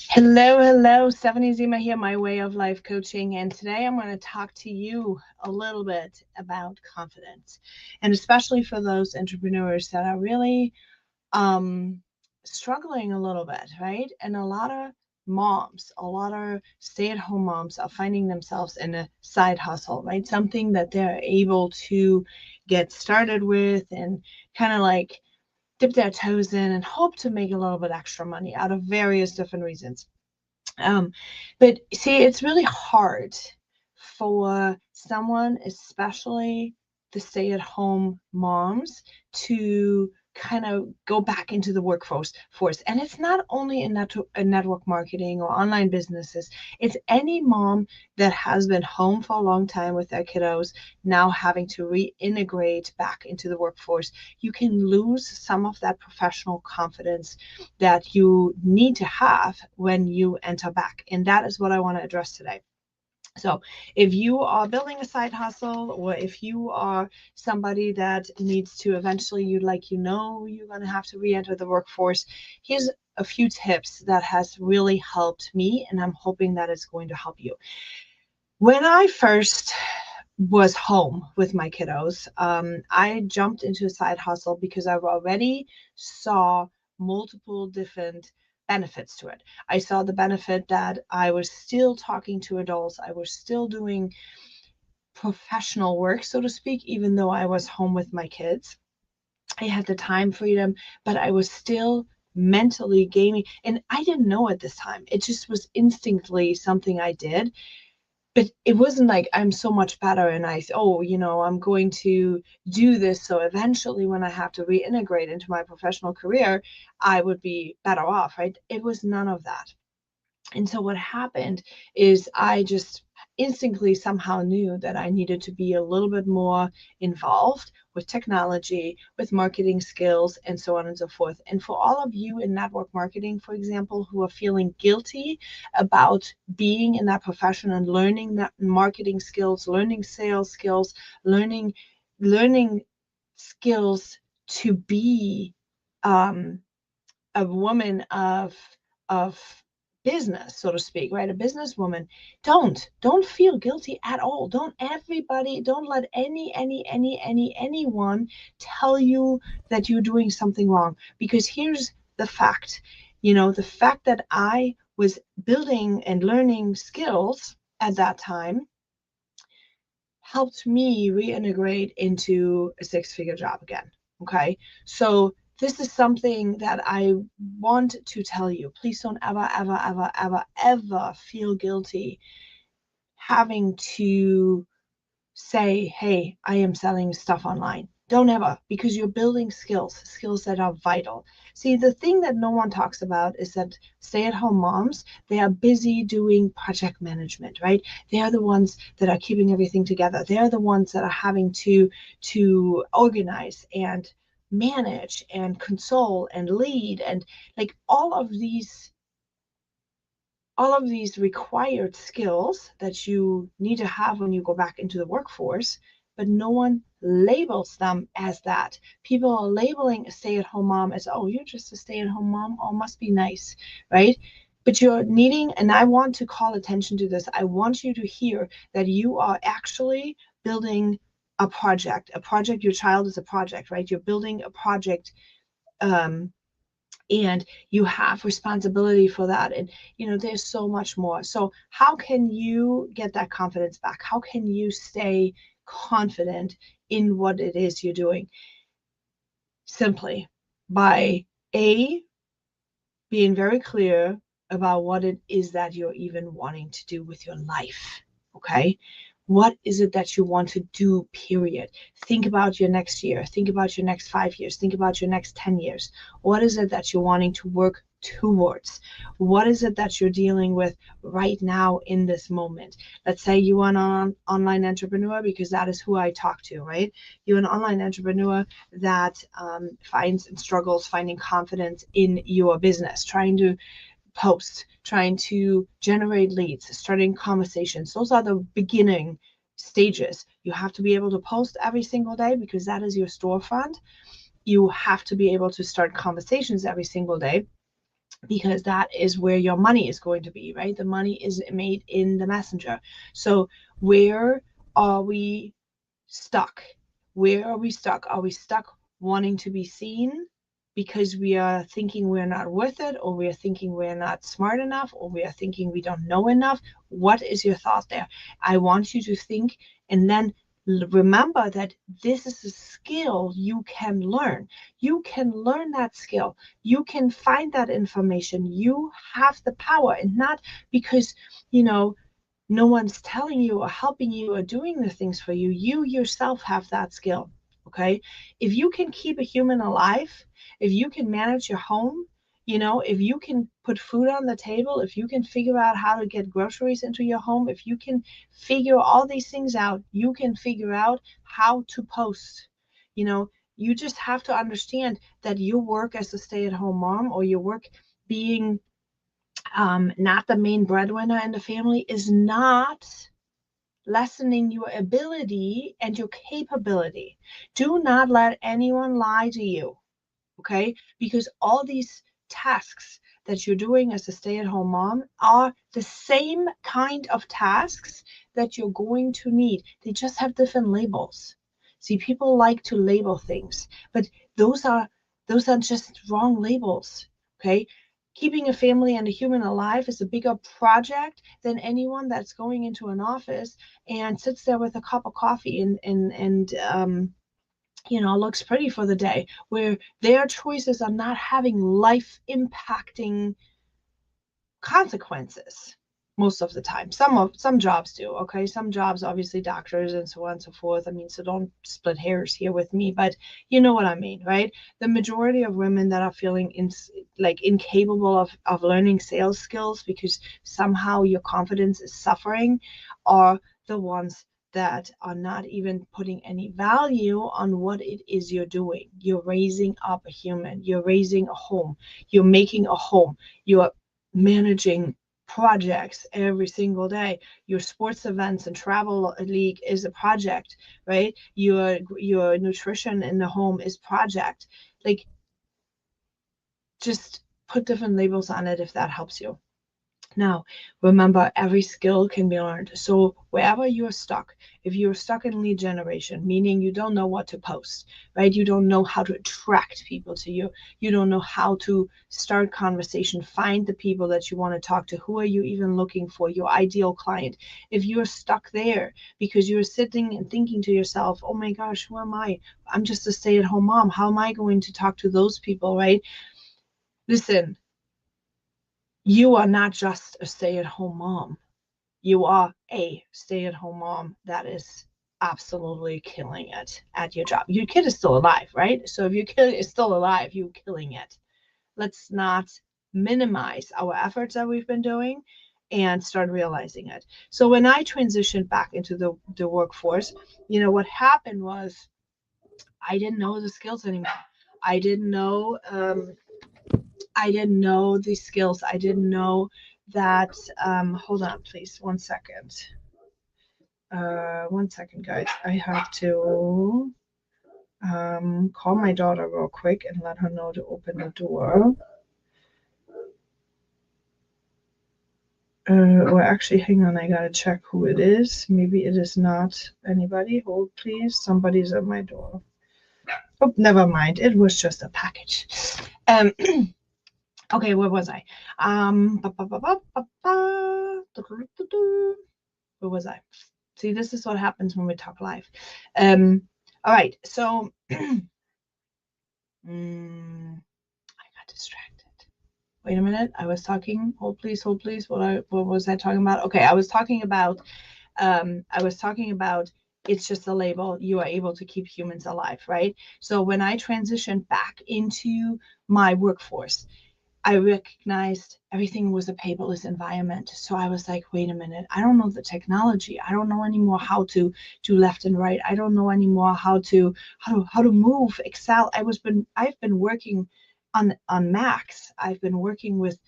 Hello, Stephanie Zima here, my way of life coaching. And today I'm going to talk to you a little bit about confidence. And especially for those entrepreneurs that are really um, struggling a little bit, right? And a lot of moms, a lot of stay-at-home moms are finding themselves in a side hustle, right? Something that they're able to get started with and kind of like dip their toes in and hope to make a little bit extra money out of various different reasons. Um, but see, it's really hard for someone, especially the stay-at-home moms, to kind of go back into the workforce. And it's not only in network marketing or online businesses, it's any mom that has been home for a long time with their kiddos, now having to reintegrate back into the workforce. You can lose some of that professional confidence that you need to have when you enter back. And that is what I want to address today. So if you are building a side hustle, or if you are somebody that needs to eventually, you're going to have to re-enter the workforce, here's a few tips that has really helped me, and I'm hoping that it's going to help you. When I first was home with my kiddos, I jumped into a side hustle because I already saw multiple different benefits to it. I saw the benefit that I was still talking to adults, I was still doing professional work, so to speak, even though I was home with my kids. I had the time freedom, but I was still mentally gaming. And I didn't know at this time. It just was instinctively something I did, but it wasn't like I'm so much better and I'm going to do this so eventually when I have to reintegrate into my professional career, I would be better off, right? It was none of that. And so what happened is I just instinctively somehow knew that I needed to be a little bit more involved with technology, with marketing skills, and so on and so forth. And for all of you in network marketing, for example, who are feeling guilty about being in that profession and learning that marketing skills, learning sales skills, learning skills to be um, a woman of business, so to speak, right? A businesswoman. Don't feel guilty at all. Don't let anyone tell you that you're doing something wrong. Because here's the fact. The fact that I was building and learning skills at that time helped me reintegrate into a six-figure job again. Okay. So this is something that I want to tell you. Please don't ever feel guilty having to say, hey, I am selling stuff online. Don't ever, because you're building skills that are vital. See, the thing that no one talks about is that stay-at-home moms, they are busy doing project management, right? They are the ones that are keeping everything together. They are the ones that are having to organize and manage and console and lead and like all of these required skills that you need to have when you go back into the workforce, but no one labels them as that. People are labeling a stay-at-home mom as, oh, you're just a stay-at-home mom, oh, must be nice, right? But you're needing, and I want to call attention to this, I want you to hear that you are actually building a project. Your child is a project, right? You're building a project, and you have responsibility for that. And there's so much more. So how can you get that confidence back? How can you stay confident in what it is you're doing? Simply by being very clear about what it is that you're even wanting to do with your life. Okay. What is it that you want to do, period? Think about your next year. Think about your next 5 years. Think about your next 10 years. What is it that you're wanting to work towards? What is it that you're dealing with right now in this moment? Let's say you are an online entrepreneur, because that is who I talk to, right? You're an online entrepreneur that finds and struggles finding confidence in your business, trying to post, trying to generate leads, starting conversations. Those are the beginning stages. You have to be able to post every single day because that is your storefront. You have to be able to start conversations every single day. because that is where your money is going to be, right? The money is made in the messenger. So where are we stuck? Where are we stuck? Are we stuck wanting to be seen because we are thinking we're not worth it, or we are thinking we're not smart enough, or we are thinking we don't know enough? What is your thought there? I want you to think, and then remember that this is a skill you can learn. You can learn that skill. You can find that information. You have the power, and not because, no one's telling you or helping you or doing the things for you. You yourself have that skill. Okay. If you can keep a human alive, if you can manage your home, if you can put food on the table, if you can figure out how to get groceries into your home, if you can figure all these things out, you can figure out how to post. You just have to understand that your work as a stay-at-home mom, or your work being not the main breadwinner in the family, is not lessening your ability and your capability. Do not let anyone lie to you, okay? Because all these tasks that you're doing as a stay-at-home mom are the same kind of tasks that you're going to need. They just have different labels. See, people like to label things, but those are just wrong labels, okay? Keeping a family and a human alive is a bigger project than anyone that's going into an office and sits there with a cup of coffee and looks pretty for the day, where their choices are not having life impacting consequences most of the time. Some jobs do, okay? Some jobs, obviously doctors and so on and so forth. I mean, so don't split hairs here with me, but you know what I mean, right? The majority of women that are feeling incapable of learning sales skills because somehow your confidence is suffering are the ones that are not even putting any value on what it is you're doing. You're raising up a human, you're raising a home, you're making a home, you're managing projects every single day. Your sports events and travel league is a project, right? Your nutrition in the home is project. Like, just put different labels on it if that helps you. Now, remember, every skill can be learned. So wherever you're stuck, if you're stuck in lead generation, meaning you don't know what to post, right? You don't know how to attract people to you. You don't know how to start conversation, find the people that you want to talk to. Who are you even looking for? Your ideal client. If you're stuck there because you're sitting and thinking to yourself, oh my gosh, who am I? I'm just a stay-at-home mom. How am I going to talk to those people, right? Listen, you are not just a stay-at-home mom. You are a stay-at-home mom that is absolutely killing it at your job. Your kid is still alive, right? So if your kid is still alive, you're killing it. Let's not minimize our efforts that we've been doing and start realizing it. So when I transitioned back into the workforce, what happened was I didn't know the skills anymore. I didn't know these skills. I didn't know that. Hold on, please. 1 second. 1 second, guys. I have to call my daughter real quick and let her know to open the door. Or actually, hang on. I gotta check who it is. Maybe it is not anybody. Hold, please. Somebody's at my door. Oh, never mind. It was just a package. Okay, where was I? Where was I? See, this is what happens when we talk live. All right, so I got distracted. Wait a minute. I was talking. Hold please, hold please. What was I talking about? Okay, I was talking about it's just a label. You are able to keep humans alive, right? So when I transitioned back into my workforce, I recognized everything was a paperless environment. So I was like, wait a minute, I don't know the technology. I don't know anymore how to do left and right. I don't know anymore how to move Excel. I've been working on Macs. I've been working with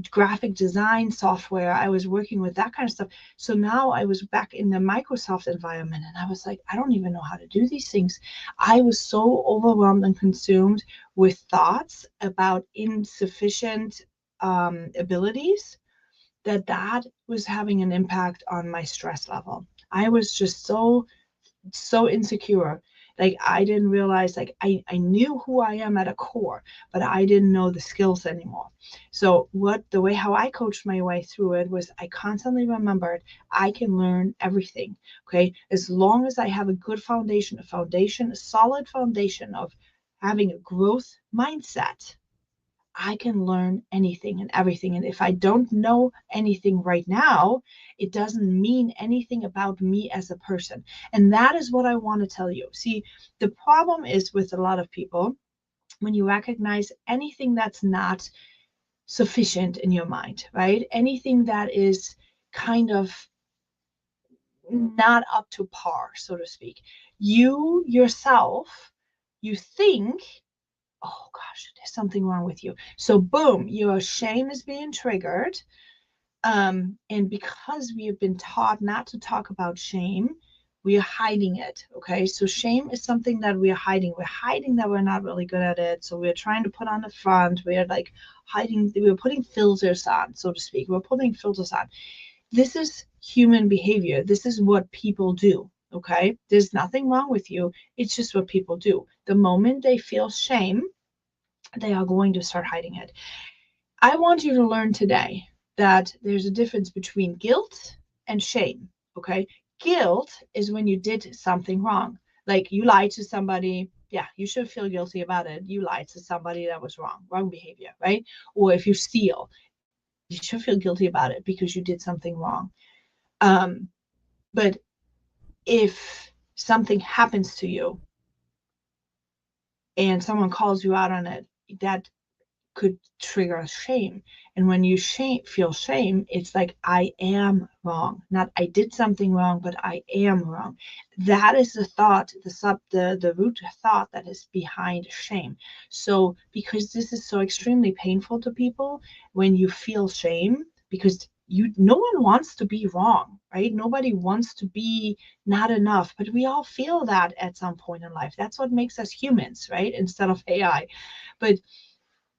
graphic design software. I was working with that kind of stuff. So now I was back in the Microsoft environment and I was like, I don't even know how to do these things. I was so overwhelmed and consumed with thoughts about insufficient abilities, that was having an impact on my stress level. I was just so insecure. Like, I didn't realize, like, I knew who I am at a core, but I didn't know the skills anymore. So how I coached my way through it was I constantly remembered I can learn everything. Okay. As long as I have a good foundation, a solid foundation of having a growth mindset, I can learn anything and everything. And if I don't know anything right now, it doesn't mean anything about me as a person. And that is what I want to tell you. See, the problem is with a lot of people, when you recognize anything that's not sufficient in your mind, right? Anything that is kind of not up to par, so to speak. You yourself, you think, oh gosh, there's something wrong with you. So boom, your shame is being triggered. And because we have been taught not to talk about shame, we are hiding it. Okay. So shame is something that we are hiding. We're hiding that we're not really good at it. So we're trying to put on the front. We're like hiding, we're putting filters on, so to speak. We're putting filters on. This is human behavior. This is what people do. Okay. There's nothing wrong with you. It's just what people do. The moment they feel shame, they are going to start hiding it. I want you to learn today that there's a difference between guilt and shame. Okay. Guilt is when you did something wrong. Like, you lied to somebody. Yeah, you should feel guilty about it. You lied to somebody, that was wrong behavior, right? Or if you steal, you should feel guilty about it because you did something wrong. But if something happens to you and someone calls you out on it, that could trigger shame. And when you feel shame, it's like, I am wrong. Not I did something wrong, but I am wrong. That is the thought, the root thought that is behind shame. So because this is so extremely painful to people, when you feel shame, because no one wants to be wrong, right? Nobody wants to be not enough, but we all feel that at some point in life. That's what makes us humans, right? Instead of AI. But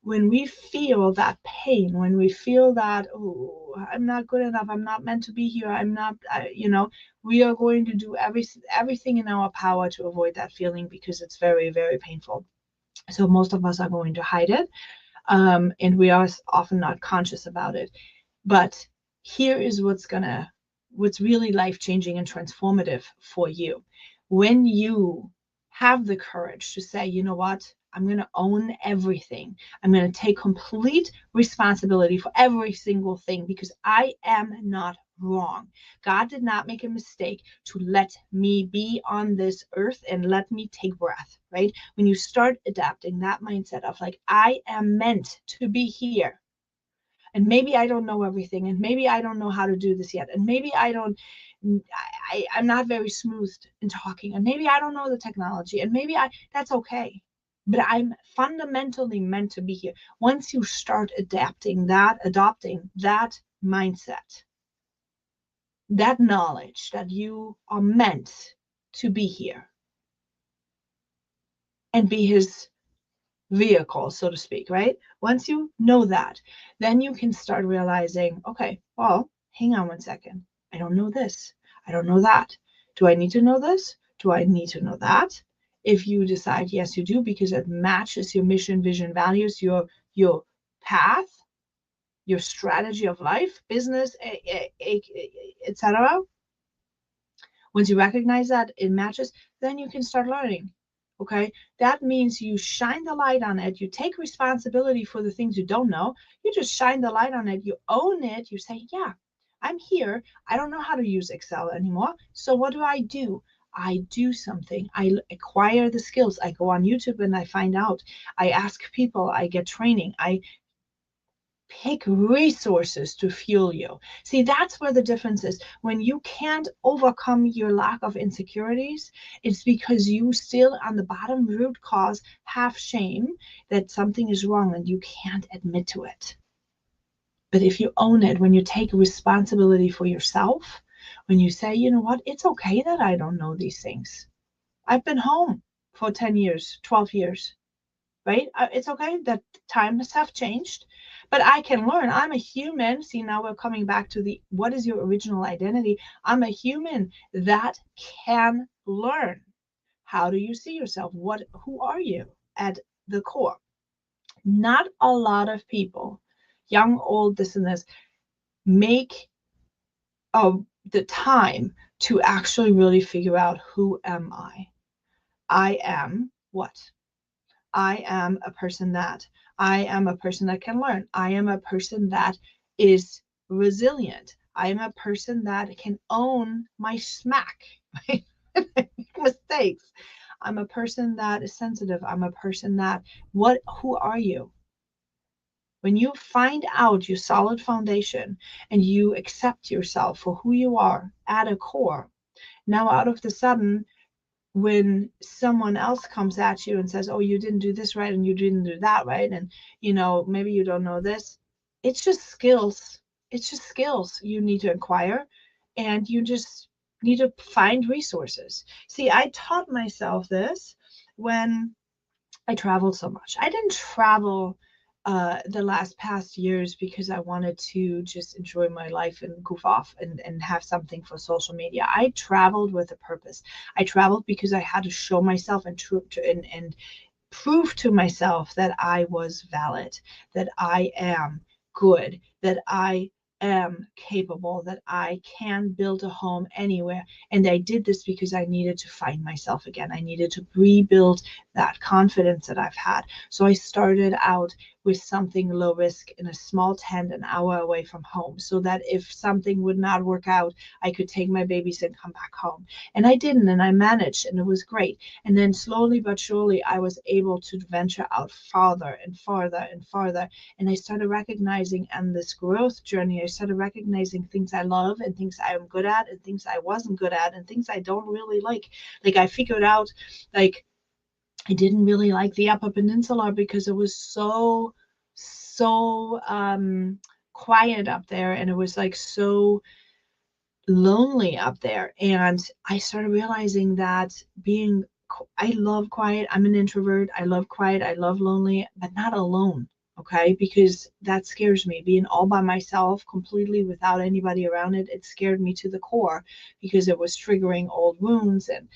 when we feel that pain, when we feel that, oh, I'm not good enough, I'm not meant to be here, we are going to do everything in our power to avoid that feeling, because it's very, very painful. So most of us are going to hide it, and we are often not conscious about it. But here is what's really life-changing and transformative for you. When you have the courage to say, you know what, I'm going to own everything. I'm going to take complete responsibility for every single thing, because I am not wrong. God did not make a mistake to let me be on this earth and let me take breath, right? When you start adapting that mindset of like, I am meant to be here. And maybe I don't know everything, and maybe I don't know how to do this yet, and maybe I'm not very smooth in talking, and maybe I don't know the technology, and that's okay. But I'm fundamentally meant to be here. Once you start adopting that mindset, that knowledge that you are meant to be here and be his vehicle, so to speak, right? Once you know that, then you can start realizing, okay, well, hang on one second. I don't know this. I don't know that. Do I need to know this? Do I need to know that? If you decide, yes, you do, because it matches your mission, vision, values, your path, your strategy of life, business, etc. Once you recognize that it matches, then you can start learning. Okay, that means you shine the light on it. You take responsibility for the things you don't know. You just shine the light on it. You own it. You say, yeah, I'm here. I don't know how to use Excel anymore. So what do? I do something. I acquire the skills. I go on YouTube and I find out. I ask people. I get training. I pick resources to fuel you. See, that's where the difference is. When you can't overcome your lack of insecurities, it's because you still, on the bottom root cause, have shame that something is wrong and you can't admit to it. But if you own it, when you take responsibility for yourself, when you say, you know what, it's okay that I don't know these things. I've been home for 10 years, 12 years. Right? It's okay that times have changed. But I can learn. I'm a human. See, now we're coming back to the what is your original identity? I'm a human that can learn. How do you see yourself? Who are you at the core? Not a lot of people, young, old, this and this, make the time to actually really figure out, who am I? I am what? I am a person that. I am a person that can learn. I am a person that is resilient. I am a person that can own my smack, right? Mistakes. I'm a person that is sensitive. I'm a person that, who are you? When you find out your solid foundation and you accept yourself for who you are at a core, now out of the sudden, when someone else comes at you and says, oh, you didn't do this right and you didn't do that right, and maybe you don't know this, it's just skills. It's just skills you need to acquire, and you just need to find resources. See, I taught myself this when I traveled so much. I didn't travel the last past years because I wanted to just enjoy my life and goof off and have something for social media. I traveled with a purpose. I traveled because I had to show myself and prove to myself that I was valid, that I am good, that I am capable, that I can build a home anywhere. And I did this because I needed to find myself again. I needed to rebuild that confidence that I've had. So I started out with something low risk in a small tent an hour away from home, so that if something would not work out, I could take my babies and come back home. And I didn't, and I managed, and it was great. And then slowly but surely, I was able to venture out farther and farther and farther. And I started recognizing on this growth journey, I started recognizing things I love and things I'm good at and things I wasn't good at and things I don't really like. Like I figured out, like, I didn't really like the Upper Peninsula because it was so quiet up there, and it was like so lonely up there. And I started realizing that I love quiet. I'm an introvert. I love quiet. I love lonely, but not alone. Okay, because that scares me. Being all by myself, completely without anybody around it scared me to the core, because it was triggering old wounds. And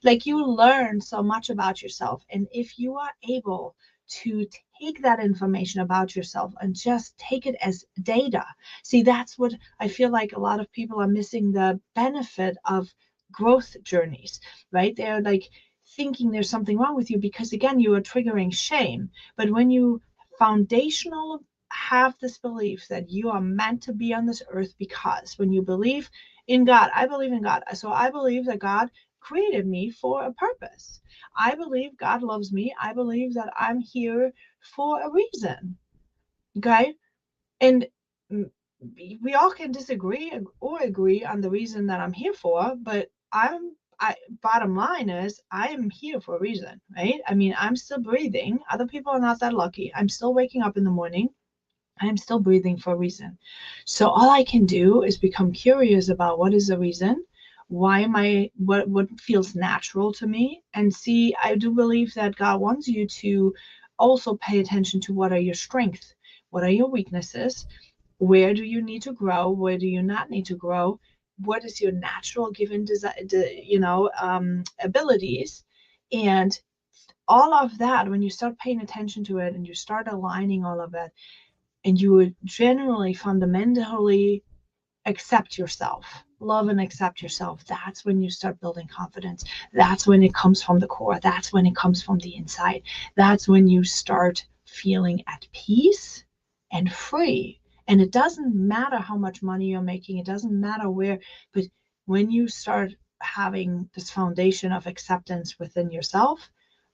like you learn so much about yourself. And if you are able to take that information about yourself and just take it as data, see, that's what I feel like a lot of people are missing, the benefit of growth journeys, right? They're like thinking there's something wrong with you because, again, you are triggering shame. But when you foundational have this belief that you are meant to be on this earth, because when you believe in God, I believe in God. So I believe that God created me for a purpose. I believe God loves me. I believe that I'm here for a reason. Okay. And we all can disagree or agree on the reason that I'm here for, but bottom line is I am here for a reason, right? I mean, I'm still breathing. Other people are not that lucky. I'm still waking up in the morning. I'm still breathing for a reason. So all I can do is become curious about what is the reason. Why am I, what feels natural to me? And see, I do believe that God wants you to also pay attention to what are your strengths, what are your weaknesses, where do you need to grow, where do you not need to grow, what is your natural given abilities. And all of that, when you start paying attention to it and you start aligning all of it, and you would generally fundamentally accept yourself, love and accept yourself, that's when you start building confidence. That's when it comes from the core. That's when it comes from the inside. That's when you start feeling at peace and free. And it doesn't matter how much money you're making, it doesn't matter where, but when you start having this foundation of acceptance within yourself,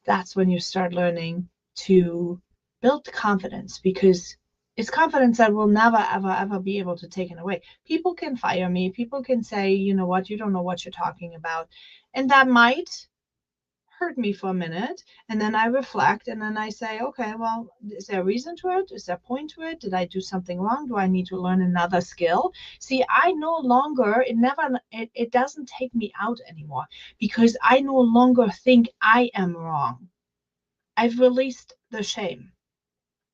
that's when you start learning to build confidence, because it's confidence that will never, ever, ever be able to take it away. People can fire me. People can say, you know what, you don't know what you're talking about. And that might hurt me for a minute. And then I reflect and then I say, okay, well, is there a reason to it? Is there a point to it? Did I do something wrong? Do I need to learn another skill? See, I no longer, it doesn't take me out anymore, because I no longer think I am wrong. I've released the shame.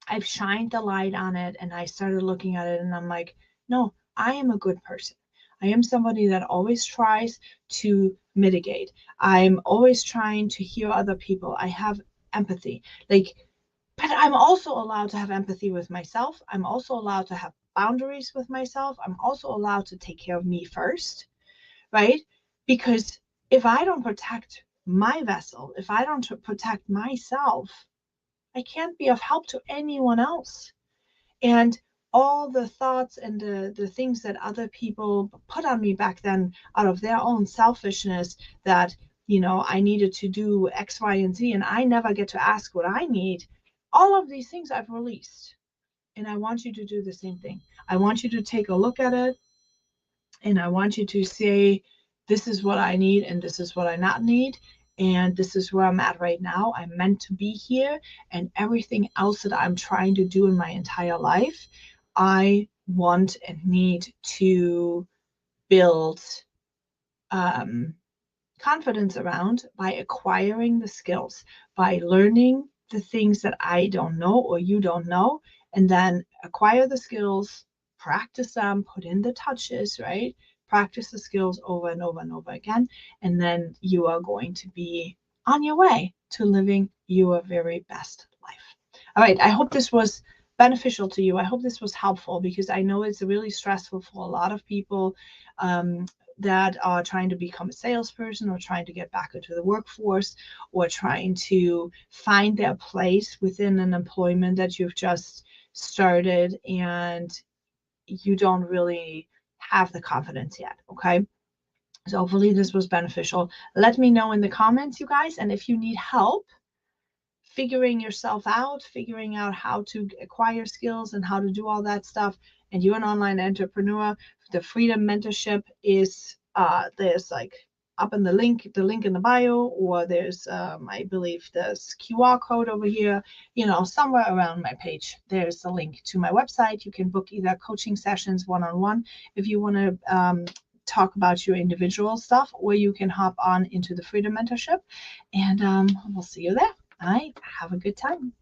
I've shined the light on it and I started looking at it and I'm like, no, I am a good person. I am somebody that always tries to mitigate. I'm always trying to hear other people. I have empathy. Like, but I'm also allowed to have empathy with myself. I'm also allowed to have boundaries with myself. I'm also allowed to take care of me first, right? Because if I don't protect my vessel, if I don't protect myself, I can't be of help to anyone else. And all the thoughts and the things that other people put on me back then out of their own selfishness, that, I needed to do X, Y, and Z, and I never get to ask what I need. All of these things I've released. And I want you to do the same thing. I want you to take a look at it and I want you to say, this is what I need and this is what I not need. And this is where I'm at right now. I'm meant to be here. And everything else that I'm trying to do in my entire life, I want and need to build confidence around by acquiring the skills, by learning the things that I don't know or you don't know, and then acquire the skills, practice them, put in the touches, right? Practice the skills over and over and over again. And then you are going to be on your way to living your very best life. All right. I hope this was beneficial to you. I hope this was helpful because I know it's really stressful for a lot of people. That are trying to become a salesperson or trying to get back into the workforce or trying to find their place within an employment that you've just started and you don't really have the confidence yet. Okay. So hopefully this was beneficial. Let me know in the comments, you guys. And if you need help figuring yourself out, figuring out how to acquire skills and how to do all that stuff, and you're an online entrepreneur, the Freedom Mentorship is there's like up in the link in the bio, or there's I believe there's QR code over here, somewhere around my page. There's a link to my website. You can book either coaching sessions one-on-one if you want to talk about your individual stuff, or you can hop on into the Freedom Mentorship, and we'll see you there. All right, have a good time.